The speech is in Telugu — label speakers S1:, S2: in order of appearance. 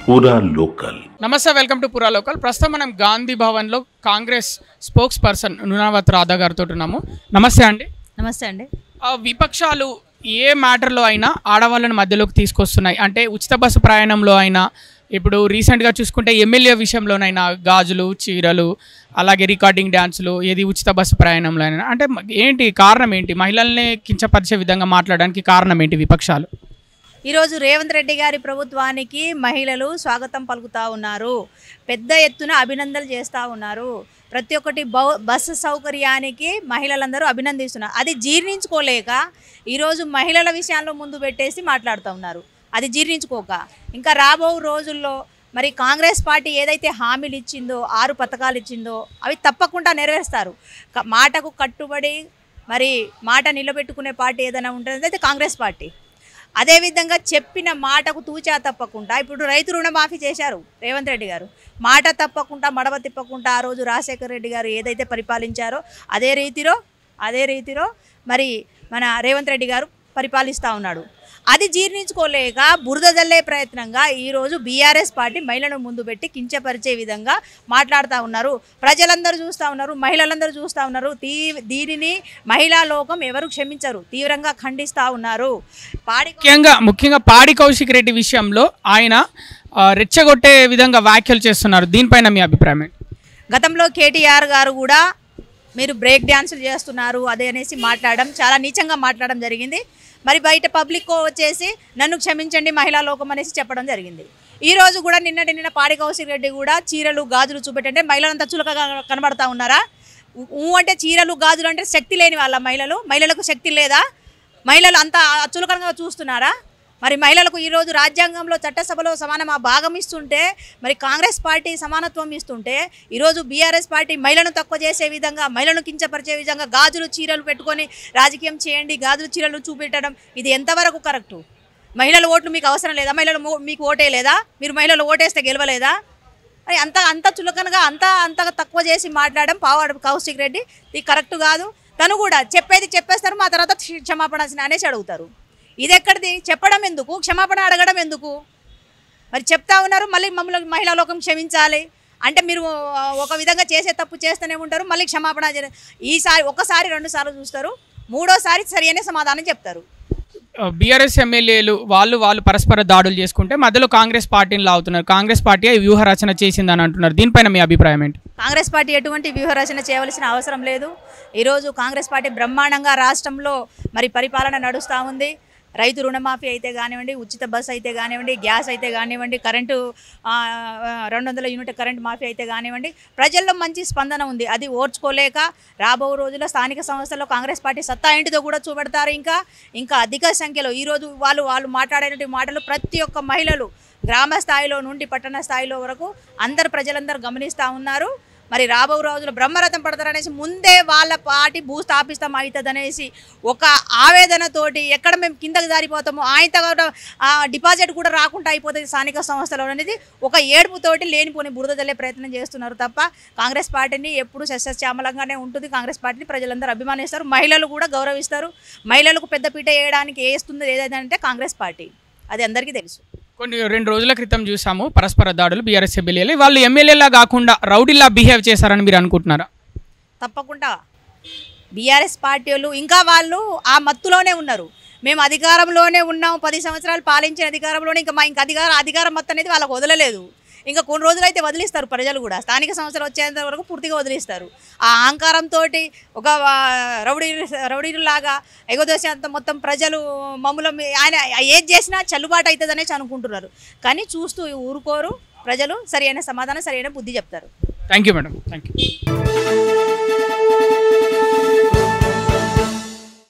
S1: పూరా లోకల్.
S2: నమస్తే, వెల్కమ్ టు పూరా లోకల్. ప్రస్తుతం మనం గాంధీ భవన్లో కాంగ్రెస్ స్పోక్స్ పర్సన్ నునావత్ రాధా గారితో ఉన్నాము. నమస్తే అండి.
S3: నమస్తే అండి.
S2: విపక్షాలు ఏ మ్యాటర్లో అయినా ఆడవాళ్ళని మధ్యలోకి తీసుకొస్తున్నాయి. అంటే ఉచిత బస్సు ప్రయాణంలో అయినా, ఇప్పుడు రీసెంట్గా చూసుకుంటే ఎమ్మెల్యే విషయంలోనైనా గాజులు, చీరలు, అలాగే రికార్డింగ్ డ్యాన్సులు, ఏది ఉచిత బస్సు ప్రయాణంలో అయినా, అంటే ఏంటి కారణం ఏంటి? మహిళల్ని కించపరిచే విధంగా మాట్లాడడానికి కారణం ఏంటి విపక్షాలు?
S3: ఈరోజు రేవంత్ రెడ్డి గారి ప్రభుత్వానికి మహిళలు స్వాగతం పలుకుతూ ఉన్నారు, పెద్ద ఎత్తున అభినందనలు చేస్తూ ఉన్నారు. ప్రతి ఒక్కటి బస్సు సౌకర్యానికి మహిళలందరూ అభినందిస్తున్నారు. అది జీర్ణించుకోలేక ఈరోజు మహిళల విషయాల్లో ముందు పెట్టేసి మాట్లాడుతూ ఉన్నారు. అది జీర్ణించుకోక ఇంకా రాబో రోజుల్లో మరి కాంగ్రెస్ పార్టీ ఏదైతే హామీలు ఇచ్చిందో, 6 పథకాలు ఇచ్చిందో అవి తప్పకుండా నెరవేరుస్తారు. మాటకు కట్టుబడి మరి మాట నిలబెట్టుకునే పార్టీ ఏదైనా ఉంటుందంటే కాంగ్రెస్ పార్టీ. అదేవిధంగా చెప్పిన మాటకు తూచా తప్పకుండా ఇప్పుడు రైతు రుణమాఫీ చేశారు రేవంత్ రెడ్డి గారు. మాట తప్పకుండా మడవ తిప్పకుండా ఆ రోజు రాజశేఖర రెడ్డి గారు ఏదైతే పరిపాలించారో అదే రీతిలో మరి మన రేవంత్ రెడ్డి గారు పరిపాలిస్తూ ఉన్నాడు. అది జీర్ణించుకోలేక బురద జల్లే ప్రయత్నంగా ఈరోజు బీఆర్ఎస్ పార్టీ మహిళను ముందు పెట్టి కించపరిచే విధంగా మాట్లాడుతూ ఉన్నారు. ప్రజలందరూ చూస్తూ ఉన్నారు, మహిళలందరూ చూస్తూ ఉన్నారు. దీనిని మహిళా లోకం ఎవరు క్షమించరు, తీవ్రంగా ఖండిస్తూ ఉన్నారు.
S2: ముఖ్యంగా పాడి కౌశిక్ రెడ్డి విషయంలో ఆయన రెచ్చగొట్టే విధంగా వ్యాఖ్యలు చేస్తున్నారు. దీనిపైన మీ అభిప్రాయం?
S3: గతంలో కేటీఆర్ గారు కూడా మీరు బ్రేక్ డ్యాన్సులు చేస్తున్నారు అదే అనేసి మాట్లాడడం, చాలా నీచంగా మాట్లాడడం జరిగింది. మరి బయట పబ్లిక్ వచ్చేసి నన్ను క్షమించండి మహిళా లోకం అనేసి చెప్పడం జరిగింది. ఈరోజు కూడా నిన్న పాడి కౌశిక్ రెడ్డి కూడా చీరలు గాజులు చూపెట్టంటే మహిళలంతా చులకగా కనబడతా ఉన్నారా? అంటే చీరలు గాజులు అంటే శక్తి లేని వాళ్ళ మహిళలకు శక్తి లేదా? మహిళలు అంతా చులకనగా చూస్తున్నారా? మరి మహిళలకు ఈరోజు రాజ్యాంగంలో చట్టసభలో సమాన భాగం ఇస్తుంటే, మరి కాంగ్రెస్ పార్టీ సమానత్వం ఇస్తుంటే, ఈరోజు బీఆర్ఎస్ పార్టీ మహిళను తక్కువ చేసే విధంగా, మహిళను కించపరిచే విధంగా గాజులు చీరలు పెట్టుకొని రాజకీయం చేయండి, గాజులు చీరలు చూపెట్టడం ఇది ఎంతవరకు కరెక్టు? మహిళల ఓట్లు మీకు అవసరం లేదా? మహిళలు మీకు ఓటే లేదా? మీరు మహిళలు ఓటేస్తే గెలవలేదా? మరి అంత చులకనగా అంతగా తక్కువ చేసి మాట్లాడడం పావాడు కౌశిక్ రెడ్డి ఇది కరెక్ట్ కాదు. తను కూడా చెప్పేస్తారు, మా తర్వాత క్షమాపణ అనేసి అడుగుతారు. ఇది ఎక్కడిది? చెప్పడం ఎందుకు, క్షమాపణ అడగడం ఎందుకు? మరి చెప్తా ఉన్నారు మళ్ళీ మమ్మల్ని మహిళా లోకం క్షమించాలి అంటే మీరు ఒక విధంగా చేసే తప్పు చేస్తూనే ఉంటారు, మళ్ళీ క్షమాపణ ఈసారి ఒకసారి 2 సార్లు చూస్తారు, 3వసారి సరి అనే సమాధానం చెప్తారు.
S2: బీఆర్ఎస్ ఎమ్మెల్యేలు వాళ్ళు పరస్పర దాడులు చేసుకుంటే మధ్యలో కాంగ్రెస్ పార్టీని లాగుతున్నారు. కాంగ్రెస్ పార్టీ వ్యూహ రచన చేసిందని అంటున్నారు. దీనిపైన మీ అభిప్రాయం ఏంటి?
S3: కాంగ్రెస్ పార్టీ ఎటువంటి వ్యూహ రచన చేయవలసిన అవసరం లేదు. ఈరోజు కాంగ్రెస్ పార్టీ బ్రహ్మాండంగా రాష్ట్రంలో మరి పరిపాలన నడుస్తూ ఉంది. రైతు రుణమాఫీ అయితే కానివ్వండి, ఉచిత బస్సు అయితే కానివ్వండి, గ్యాస్ అయితే కానివ్వండి, కరెంటు 200 యూనిట్ కరెంటు మాఫీ అయితే కానివ్వండి, ప్రజల్లో మంచి స్పందన ఉంది. అది ఓర్చుకోలేక రాబో రోజుల్లో స్థానిక సంస్థల్లో కాంగ్రెస్ పార్టీ సత్తా ఏంటిదో కూడా చూపెడతారు. ఇంకా అధిక సంఖ్యలో ఈరోజు వాళ్ళు మాట్లాడేటువంటి మాటలు ప్రతి ఒక్క మహిళలు గ్రామ స్థాయిలో నుండి పట్టణ స్థాయిలో వరకు ప్రజలందరూ గమనిస్తూ ఉన్నారు. మరి రాబో రోజులు బ్రహ్మరథం పడతారనేసి ముందే వాళ్ళ పార్టీ భూస్థాపితం అవుతుంది అనేసి ఒక ఆవేదనతోటి ఎక్కడ మేము కిందకి జారిపోతామో ఆయన డిపాజిట్ కూడా రాకుండా అయిపోతుంది స్థానిక సంస్థలో అనేది ఒక ఏడుపుతోటి లేనిపోని బురద జల్లే ప్రయత్నం చేస్తున్నారు తప్ప కాంగ్రెస్ పార్టీని ఎప్పుడు సస్యశ్యామలంగానే ఉంటుంది. కాంగ్రెస్ పార్టీని ప్రజలందరూ అభిమానిస్తారు, మహిళలు కూడా గౌరవిస్తారు. మహిళలకు పెద్దపీట వేయడానికి వేస్తుంది ఏదంటే కాంగ్రెస్ పార్టీ, అది అందరికీ తెలుసు.
S2: 2 రోజుల క్రితం చూసాము పరస్పర దాడులు బీఆర్ఎస్ ఎమ్మెల్యేలు. వాళ్ళు ఎమ్మెల్యేలా కాకుండా రౌడీలా బిహేవ్ చేశారని మీరు అనుకుంటున్నారా?
S3: తప్పకుండా బీఆర్ఎస్ పార్టీ ఇంకా వాళ్ళు ఆ మత్తులోనే ఉన్నారు. మేము అధికారంలోనే ఉన్నాం, 10 సంవత్సరాలు పాలించిన అధికారంలోనే ఇంకా అధికారం మత్తు అనేది వాళ్ళకు వదలలేదు. ఇంకా కొన్ని రోజులైతే వదిలిస్తారు ప్రజలు కూడా, స్థానిక సంస్థలు వచ్చేంత వరకు పూర్తిగా వదిలిస్తారు. ఆ అహంకారంతో ఒక రౌడీలాగా ఎగదోసేంత మొత్తం ప్రజలు మమ్మల్ని ఆయన ఏది చేసినా చెల్లుబాటు అవుతుంది అనేసి అనుకుంటున్నారు. కానీ చూస్తూ ఊరుకోరు ప్రజలు, సరైన సమాధానం సరైన బుద్ధి చెప్తారు.
S2: Thank you madam, thank you.